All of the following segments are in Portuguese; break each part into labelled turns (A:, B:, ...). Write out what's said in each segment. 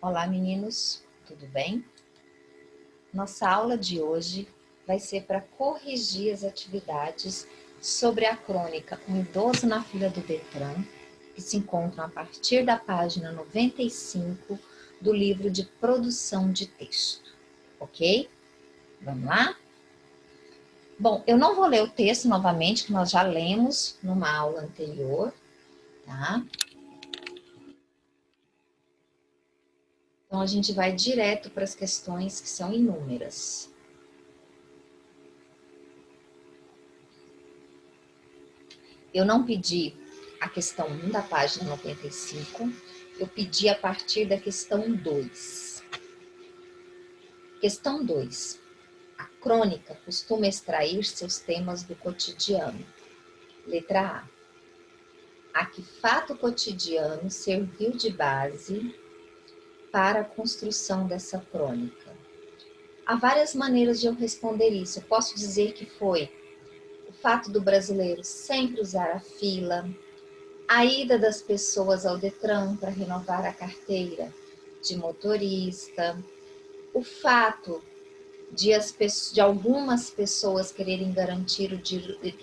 A: Olá, meninos, tudo bem? Nossa aula de hoje vai ser para corrigir as atividades sobre a crônica Um Idoso na Fila do Detran, que se encontram a partir da página 95 do livro de produção de texto, ok? Vamos lá? Bom, eu não vou ler o texto novamente, que nós já lemos numa aula anterior, tá? Então, a gente vai direto para as questões que são inúmeras. Eu não pedi a questão 1 da página 95, eu pedi a partir da questão 2. Questão 2. A crônica costuma extrair seus temas do cotidiano. Letra A. A que fato cotidiano serviu de base para a construção dessa crônica? Há várias maneiras de eu responder isso. Eu posso dizer que foi o fato do brasileiro sempre usar a fila, a ida das pessoas ao Detran para renovar a carteira de motorista, o fato de algumas pessoas quererem garantir o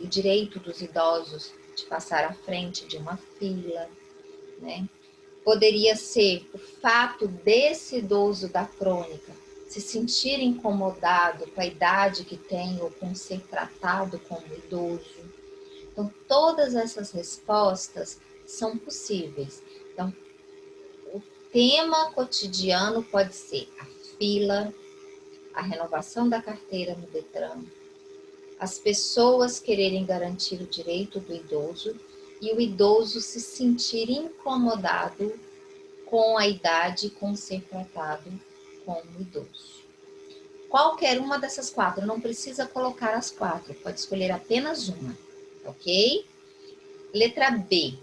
A: direito dos idosos de passar à frente de uma fila, né? Poderia ser o fato desse idoso da crônica se sentir incomodado com a idade que tem ou com ser tratado como idoso. Então, todas essas respostas são possíveis. Então, o tema cotidiano pode ser a fila, a renovação da carteira no Detran, as pessoas quererem garantir o direito do idoso e o idoso se sentir incomodado com a idade e com ser tratado como idoso. Qualquer uma dessas quatro, não precisa colocar as quatro, pode escolher apenas uma, ok? Letra B.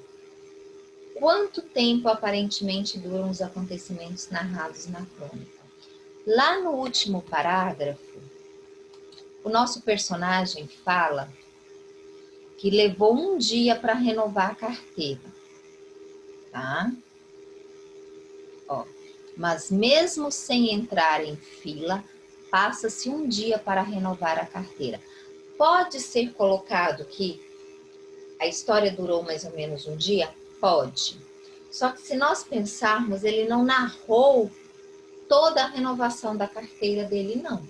A: Quanto tempo aparentemente duram os acontecimentos narrados na crônica? Lá no último parágrafo, o nosso personagem fala que levou um dia para renovar a carteira, tá? Ó, mas mesmo sem entrar em fila, passa-se um dia para renovar a carteira. Pode ser colocado que a história durou mais ou menos um dia? Pode. Só que se nós pensarmos, ele não narrou toda a renovação da carteira dele, não.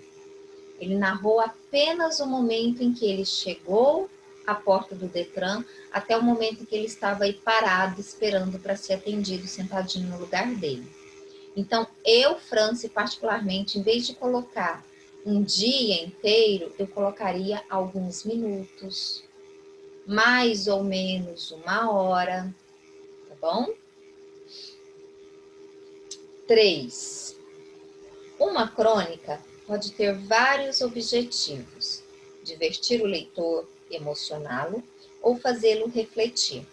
A: Ele narrou apenas o momento em que ele chegou à porta do Detran, até o momento em que ele estava aí parado, esperando para ser atendido, sentadinho no lugar dele. Então, eu, Franci, particularmente, em vez de colocar um dia inteiro, eu colocaria alguns minutos, mais ou menos uma hora, tá bom? 3. Uma crônica pode ter vários objetivos: divertir o leitor, emocioná-lo ou fazê-lo refletir.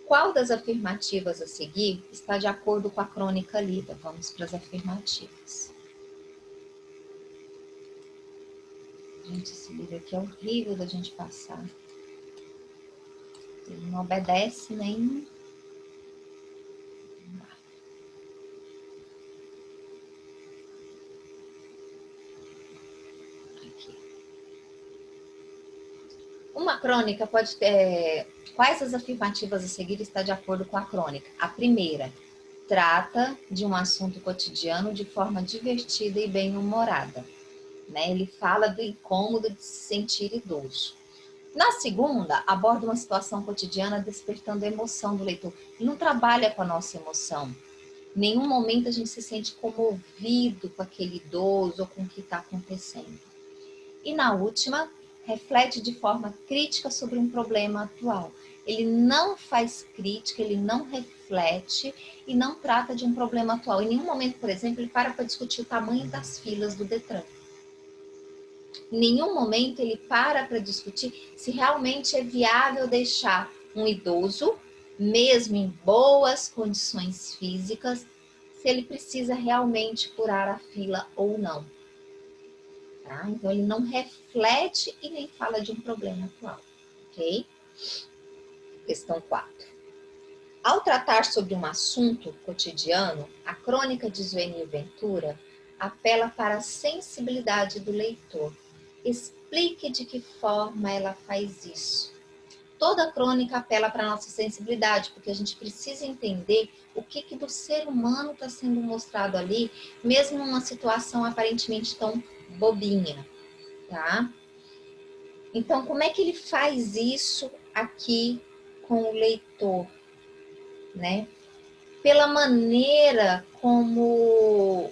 A: Qual das afirmativas a seguir está de acordo com a crônica lida? Vamos para as afirmativas. Gente, esse livro aqui é horrível da gente passar. Ele não obedece nem... Aqui. Uma crônica pode ter... Quais as afirmativas a seguir está de acordo com a crônica? A primeira, trata de um assunto cotidiano de forma divertida e bem-humorada, né? Ele fala do incômodo de se sentir idoso. Na segunda, aborda uma situação cotidiana despertando a emoção do leitor. Ele não trabalha com a nossa emoção. Em nenhum momento a gente se sente comovido com aquele idoso ou com o que está acontecendo. E na última, reflete de forma crítica sobre um problema atual. Ele não faz crítica, ele não reflete e não trata de um problema atual. Em nenhum momento, por exemplo, ele para discutir o tamanho das filas do Detran. Em nenhum momento ele para discutir se realmente é viável deixar um idoso, mesmo em boas condições físicas, se ele precisa realmente furar a fila ou não. Tá? Então, ele não reflete e nem fala de um problema atual, ok? Questão 4. Ao tratar sobre um assunto cotidiano, a crônica de Zuenir Ventura apela para a sensibilidade do leitor. Explique de que forma ela faz isso. Toda crônica apela para a nossa sensibilidade, porque a gente precisa entender o que do ser humano está sendo mostrado ali, mesmo numa situação aparentemente tão bobinha, tá? Então, como é que ele faz isso aqui com o leitor, né? Pela maneira como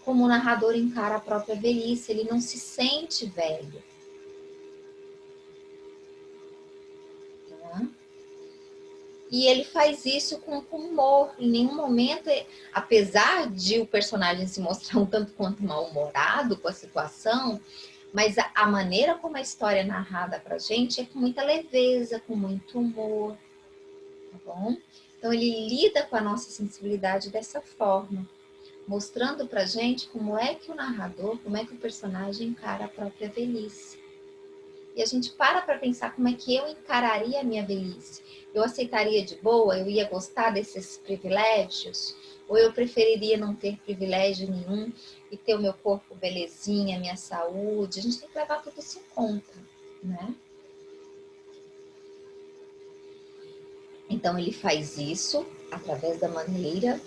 A: o narrador encara a própria velhice, ele não se sente velho. Tá? E ele faz isso com humor. Em nenhum momento, apesar de o personagem se mostrar um tanto quanto mal-humorado com a situação, mas a maneira como a história é narrada pra gente é com muita leveza, com muito humor, tá bom? Então ele lida com a nossa sensibilidade dessa forma, mostrando pra gente como é que o narrador, como é que o personagem encara a própria velhice. E a gente para pensar como é que eu encararia a minha velhice. Eu aceitaria de boa? Eu ia gostar desses privilégios? Ou eu preferiria não ter privilégio nenhum e ter o meu corpo belezinha, minha saúde? A gente tem que levar tudo isso em conta, né? Então ele faz isso através da maneira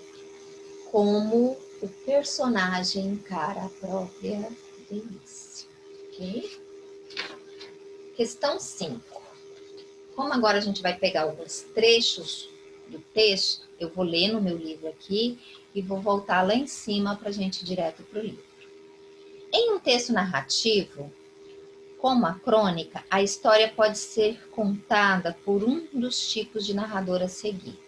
A: como o personagem encara a própria velhice, ok? Questão 5. Como agora a gente vai pegar alguns trechos do texto, eu vou ler no meu livro aqui e vou voltar lá em cima para a gente ir direto para o livro. Em um texto narrativo, como a crônica, a história pode ser contada por um dos tipos de narrador a seguir.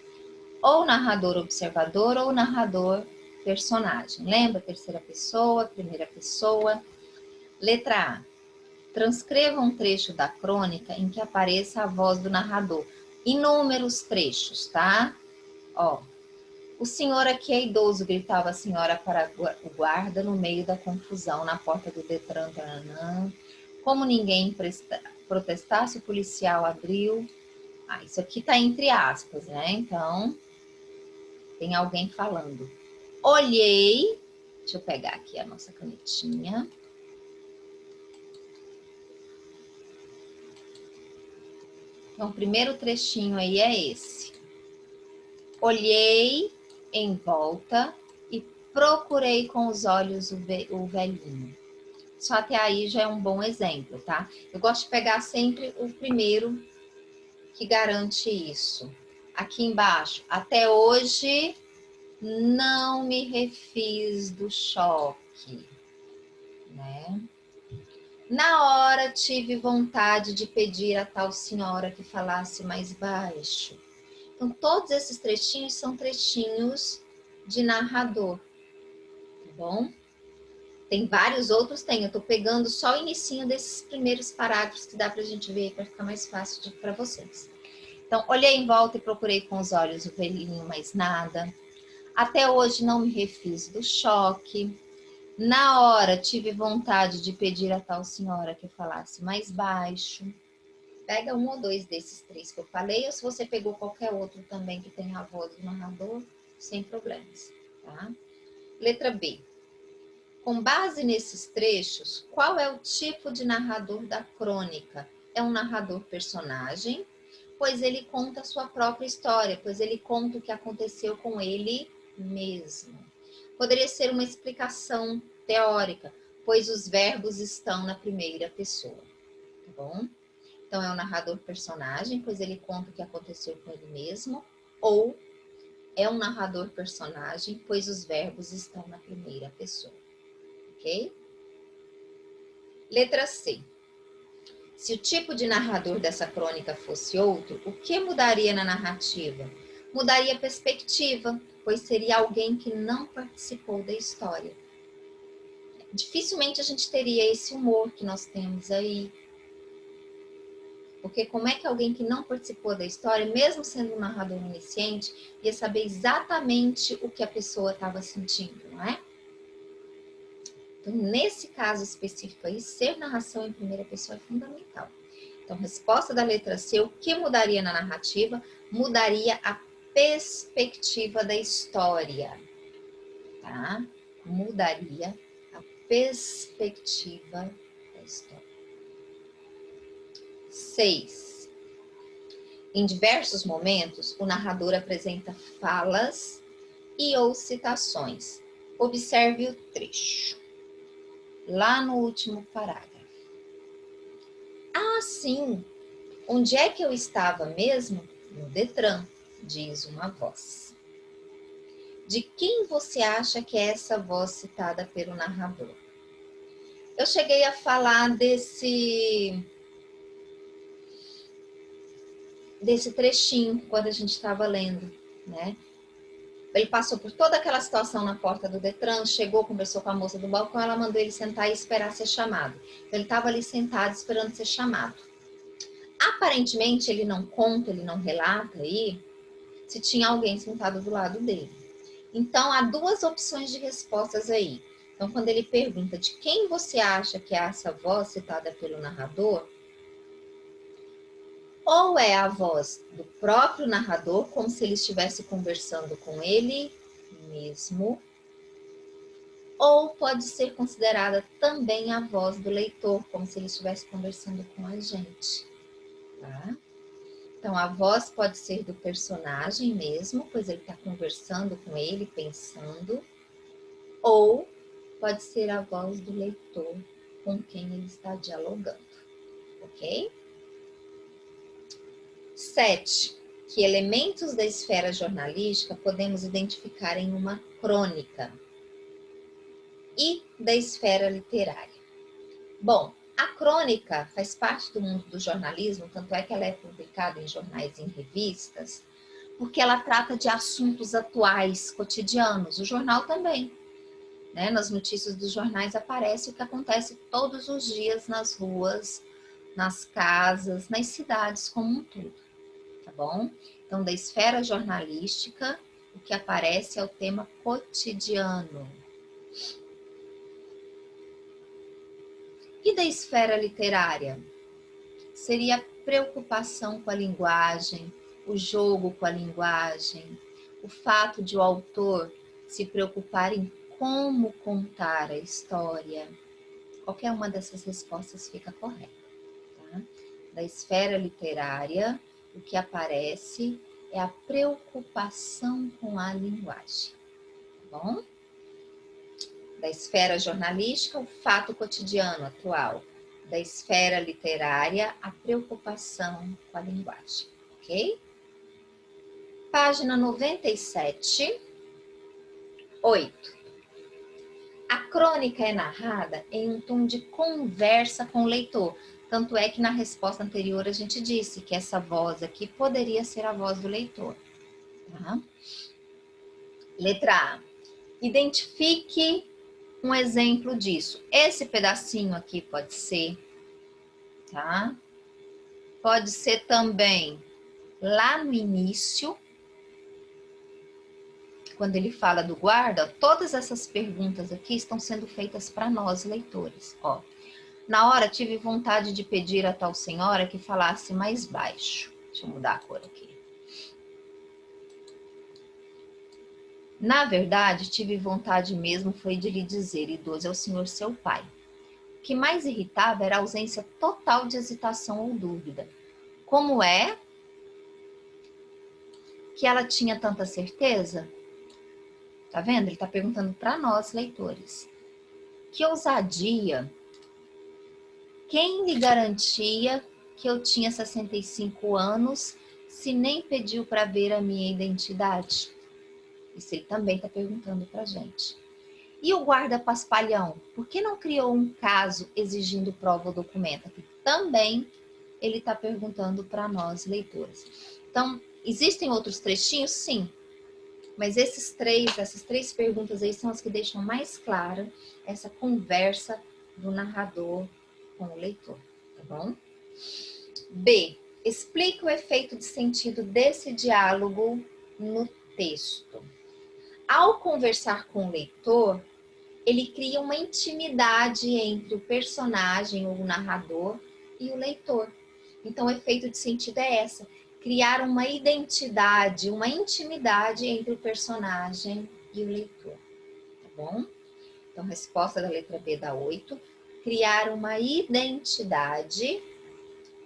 A: Ou narrador observador ou narrador personagem. Lembra? Terceira pessoa, primeira pessoa. Letra A. Transcreva um trecho da crônica em que apareça a voz do narrador. Inúmeros trechos, tá? Ó, o senhor aqui é idoso, gritava a senhora para o guarda no meio da confusão na porta do Detran. Taranã. Como ninguém protestasse, o policial abriu. Isso aqui tá entre aspas, né? Então, tem alguém falando. Olhei, deixa eu pegar aqui a nossa canetinha. Então, o primeiro trechinho aí é esse. Olhei em volta e procurei com os olhos o velhinho. Só até aí já é um bom exemplo, tá? Eu gosto de pegar sempre o primeiro que garante isso. Aqui embaixo, até hoje não me refiz do choque, né? Na hora tive vontade de pedir a tal senhora que falasse mais baixo. Então, todos esses trechinhos são trechinhos de narrador, tá bom? Tem vários outros, eu tô pegando só o inicinho desses primeiros parágrafos que dá pra gente ver para ficar mais fácil para vocês. Então, olhei em volta e procurei com os olhos o velhinho, mais nada. Até hoje não me refiz do choque. Na hora tive vontade de pedir a tal senhora que falasse mais baixo. Pega um ou dois desses três que eu falei, ou se você pegou qualquer outro também que tenha a voz do narrador, sem problemas, tá? Letra B. Com base nesses trechos, qual é o tipo de narrador da crônica? É um narrador personagem, pois ele conta a sua própria história, pois ele conta o que aconteceu com ele mesmo. Poderia ser uma explicação teórica, pois os verbos estão na primeira pessoa, tá bom? Então, é um narrador personagem, pois ele conta o que aconteceu com ele mesmo, ou é um narrador personagem, pois os verbos estão na primeira pessoa, ok? Letra C. Se o tipo de narrador dessa crônica fosse outro, o que mudaria na narrativa? Mudaria a perspectiva, pois seria alguém que não participou da história. Dificilmente a gente teria esse humor que nós temos aí. Porque como é que alguém que não participou da história, mesmo sendo um narrador onisciente, ia saber exatamente o que a pessoa estava sentindo, não é? Então, nesse caso específico aí, ser narração em primeira pessoa é fundamental. Então, resposta da letra C, o que mudaria na narrativa? Mudaria a perspectiva da história, tá? Mudaria a perspectiva da história. 6. Em diversos momentos, o narrador apresenta falas e ou citações. Observe o trecho, lá no último parágrafo. Ah, sim! Onde é que eu estava mesmo? No Detran, diz uma voz. De quem você acha que é essa voz citada pelo narrador? Eu cheguei a falar desse trechinho quando a gente estava lendo, né? Ele passou por toda aquela situação na porta do Detran, chegou, conversou com a moça do balcão, ela mandou ele sentar e esperar ser chamado. Então, ele estava ali sentado esperando ser chamado. Aparentemente, ele não conta, ele não relata aí se tinha alguém sentado do lado dele. Então, há duas opções de respostas aí. Então, quando ele pergunta de quem você acha que é essa voz citada pelo narrador, ou é a voz do próprio narrador, como se ele estivesse conversando com ele mesmo, ou pode ser considerada também a voz do leitor, como se ele estivesse conversando com a gente, tá? Então, a voz pode ser do personagem mesmo, pois ele está conversando com ele, pensando, ou pode ser a voz do leitor com quem ele está dialogando, ok? 7. Que elementos da esfera jornalística podemos identificar em uma crônica e da esfera literária? Bom, a crônica faz parte do mundo do jornalismo, tanto é que ela é publicada em jornais e em revistas, porque ela trata de assuntos atuais, cotidianos. O jornal também, né? Nas notícias dos jornais aparece o que acontece todos os dias nas ruas, nas casas, nas cidades como um todo, tá bom? Então, da esfera jornalística, o que aparece é o tema cotidiano. E da esfera literária? Seria a preocupação com a linguagem, o jogo com a linguagem, o fato de o autor se preocupar em como contar a história. Qualquer uma dessas respostas fica correta, tá? Da esfera literária, o que aparece é a preocupação com a linguagem, tá bom? Da esfera jornalística, o fato cotidiano atual. Da esfera literária, a preocupação com a linguagem, ok? Página 97, 8. A crônica é narrada em um tom de conversa com o leitor. Tanto é que na resposta anterior a gente disse que essa voz aqui poderia ser a voz do leitor, tá? Letra A. Identifique um exemplo disso. Esse pedacinho aqui pode ser, tá? Pode ser também lá no início, quando ele fala do guarda, todas essas perguntas aqui estão sendo feitas para nós, leitores. Ó, na hora tive vontade de pedir a tal senhora que falasse mais baixo. Deixa eu mudar a cor aqui. Na verdade, tive vontade mesmo foi de lhe dizer, idoso é o senhor seu pai. O que mais irritava era a ausência total de hesitação ou dúvida. Como é que ela tinha tanta certeza? Tá vendo? Ele está perguntando para nós, leitores. Que ousadia! Quem lhe garantia que eu tinha 65 anos se nem pediu para ver a minha identidade? Isso ele também está perguntando para a gente. E o guarda paspalhão, por que não criou um caso exigindo prova ou documento? Aqui também ele está perguntando para nós, leitores. Então, existem outros trechinhos? Sim. Mas essas três perguntas aí são as que deixam mais clara essa conversa do narrador com o leitor, tá bom? B. Explique o efeito de sentido desse diálogo no texto. Ao conversar com o leitor, ele cria uma intimidade entre o personagem ou o narrador e o leitor. Então, o efeito de sentido é essa. criar uma identidade, uma intimidade entre o personagem e o leitor, tá bom? Então, resposta da letra B dá 8. Criar uma identidade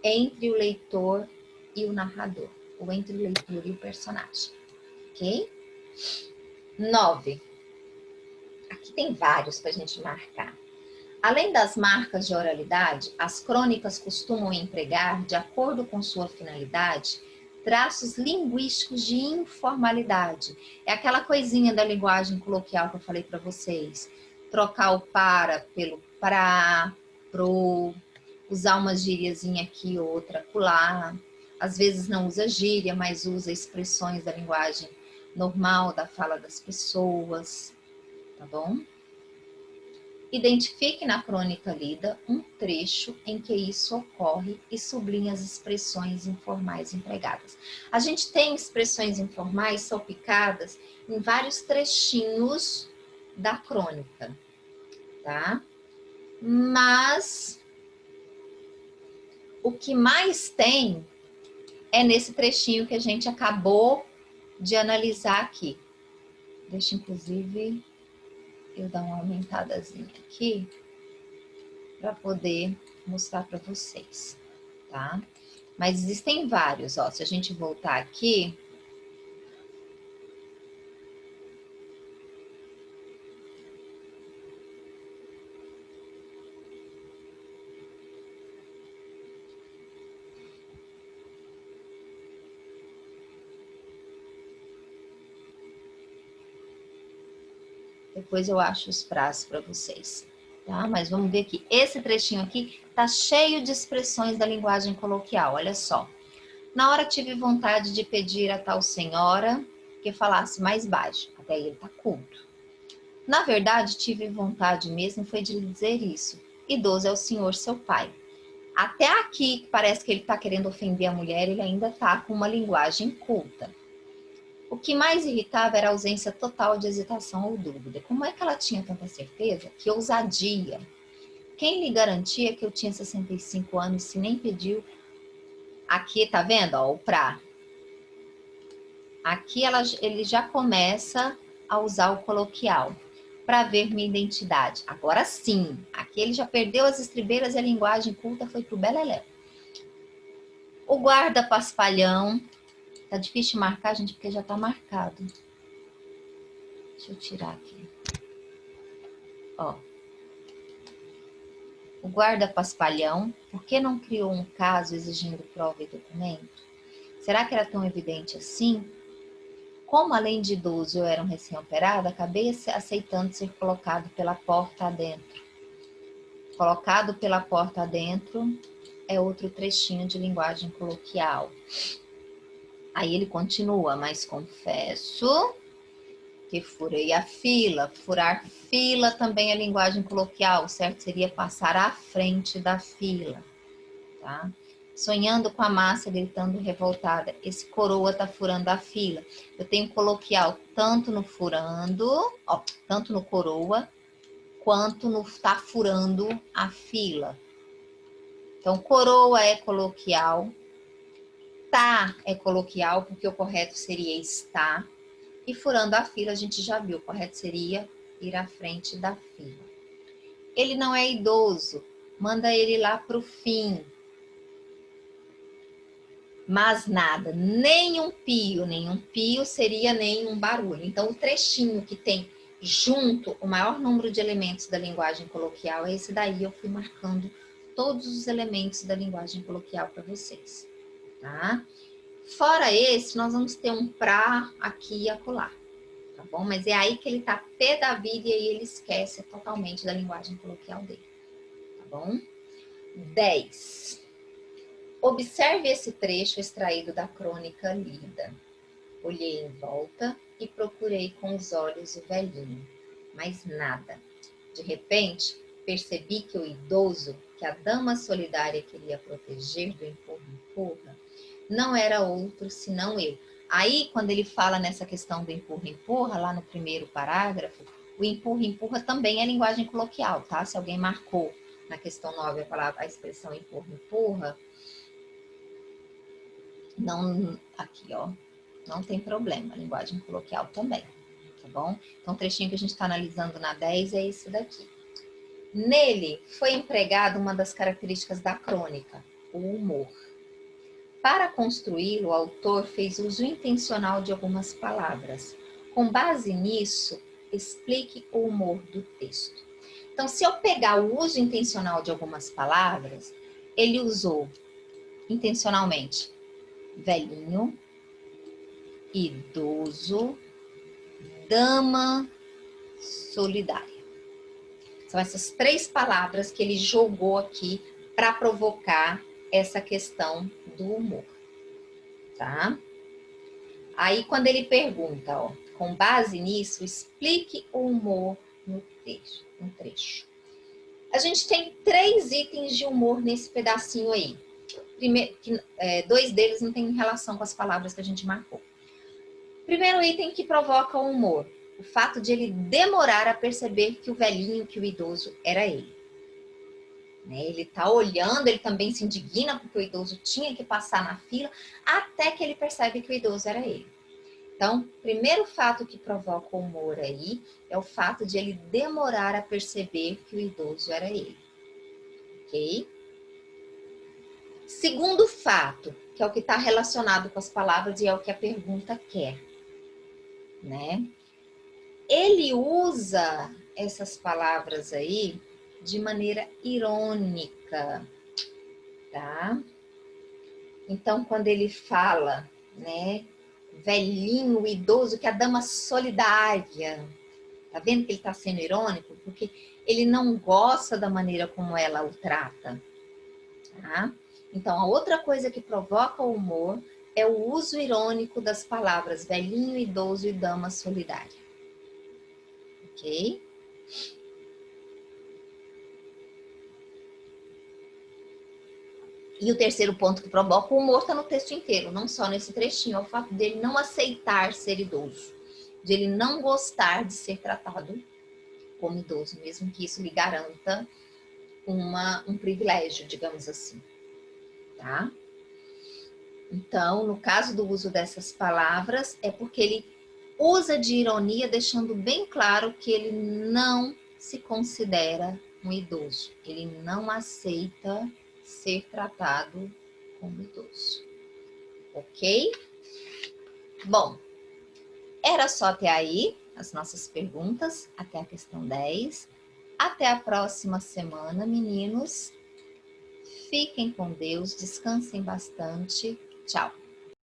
A: entre o leitor e o narrador, ou entre o leitor e o personagem, ok? 9. Aqui tem vários para a gente marcar. Além das marcas de oralidade, as crônicas costumam empregar, de acordo com sua finalidade, traços linguísticos de informalidade. É aquela coisinha da linguagem coloquial que eu falei para vocês. Trocar o para pelo pra, pro, usar uma gíriazinha aqui, outra acolá. Às vezes não usa gíria, mas usa expressões da linguagem normal, da fala das pessoas, tá bom? Identifique na crônica lida um trecho em que isso ocorre e sublinhe as expressões informais empregadas. A gente tem expressões informais salpicadas em vários trechinhos da crônica, tá? Mas o que mais tem é nesse trechinho que a gente acabou de analisar aqui. Deixa, inclusive, eu dar uma aumentadazinha aqui para poder mostrar para vocês, tá? Mas existem vários, ó. Se a gente voltar aqui, depois eu acho os prazos para vocês, tá? Mas vamos ver aqui. Esse trechinho aqui tá cheio de expressões da linguagem coloquial, olha só. Na hora tive vontade de pedir a tal senhora que falasse mais baixo, até aí ele tá culto. Na verdade, tive vontade mesmo foi de lhe dizer isso. Idoso é o senhor, seu pai. Até aqui, que parece que ele tá querendo ofender a mulher, ele ainda tá com uma linguagem culta. O que mais irritava era a ausência total de hesitação ou dúvida. Como é que ela tinha tanta certeza? Que ousadia! Quem lhe garantia que eu tinha 65 anos se nem pediu? Aqui, tá vendo? Ó, o pra. Aqui ele já começa a usar o coloquial. Para ver minha identidade. Agora sim. Aqui ele já perdeu as estribeiras e a linguagem culta foi pro beleléu. O guarda paspalhão. Tá difícil de marcar, gente, porque já tá marcado. Deixa eu tirar aqui. Ó. O guarda paspalhão, por que não criou um caso exigindo prova e documento? Será que era tão evidente assim? Como além de idoso eu era um recém-operado, acabei aceitando ser colocado pela porta adentro. Colocado pela porta adentro é outro trechinho de linguagem coloquial. Aí ele continua, mas confesso que furei a fila. Furar fila também é linguagem coloquial, certo? Seria passar à frente da fila, tá? Sonhando com a massa, gritando revoltada. Esse coroa tá furando a fila. Eu tenho coloquial tanto no furando, ó, tanto no coroa, quanto no tá furando a fila. Então, coroa é coloquial, tá é coloquial, porque o correto seria está. E furando a fila, a gente já viu, o correto seria ir à frente da fila. Ele não é idoso, manda ele lá para o fim. Mas nada, nenhum pio seria nenhum barulho. Então, o trechinho que tem junto o maior número de elementos da linguagem coloquial é esse daí. Eu fui marcando todos os elementos da linguagem coloquial para vocês, tá? Fora esse, nós vamos ter um pra aqui e acolá, tá bom? Mas é aí que ele tá pé da vida e aí ele esquece totalmente da linguagem coloquial dele, tá bom? 10. Observe esse trecho extraído da crônica lida. Olhei em volta e procurei com os olhos o velhinho, mas nada. De repente, percebi que o idoso, que a dama solidária queria proteger do empurra-empurra, não era outro senão eu. Aí, quando ele fala nessa questão do empurra-empurra, lá no primeiro parágrafo, o empurra-empurra também é linguagem coloquial, tá? Se alguém marcou na questão 9 a expressão empurra-empurra, Não, aqui, ó, não tem problema, linguagem coloquial também, tá bom? Então, o trechinho que a gente está analisando na 10 é esse daqui. Nele foi empregada uma das características da crônica, o humor. Para construí-lo, o autor fez uso intencional de algumas palavras. Com base nisso, explique o humor do texto. Então, se eu pegar o uso intencional de algumas palavras, ele usou intencionalmente velhinho, idoso, dama solidária. São essas 3 palavras que ele jogou aqui para provocar essa questão do humor, tá? Aí, quando ele pergunta, ó, com base nisso, explique o humor no trecho. A gente tem 3 itens de humor nesse pedacinho aí. Primeiro, 2 deles não tem relação com as palavras que a gente marcou. Primeiro item que provoca o humor, o fato de ele demorar a perceber que o velhinho, que o idoso era ele. Ele está olhando, ele também se indigna porque o idoso tinha que passar na fila, até que ele percebe que o idoso era ele. Então, primeiro fato que provoca o humor aí é o fato de ele demorar a perceber que o idoso era ele. Ok? Segundo fato, que é o que está relacionado com as palavras e é o que a pergunta quer, né? Ele usa essas palavras aí de maneira irônica, tá? Então, quando ele fala, né, velhinho, idoso, que a dama solidária, tá vendo que ele está sendo irônico? Porque ele não gosta da maneira como ela o trata, tá? Então, a outra coisa que provoca o humor é o uso irônico das palavras velhinho, idoso e dama solidária. Ok? E o terceiro ponto que provoca o humor está no texto inteiro, não só nesse trechinho, é o fato dele não aceitar ser idoso, de ele não gostar de ser tratado como idoso, mesmo que isso lhe garanta um privilégio, digamos assim, tá? Então, no caso do uso dessas palavras, é porque ele usa de ironia, deixando bem claro que ele não se considera um idoso, ele não aceita ser tratado como idoso. Ok? Bom, era só até aí as nossas perguntas, até a questão 10. Até a próxima semana, meninos. Fiquem com Deus, descansem bastante. Tchau!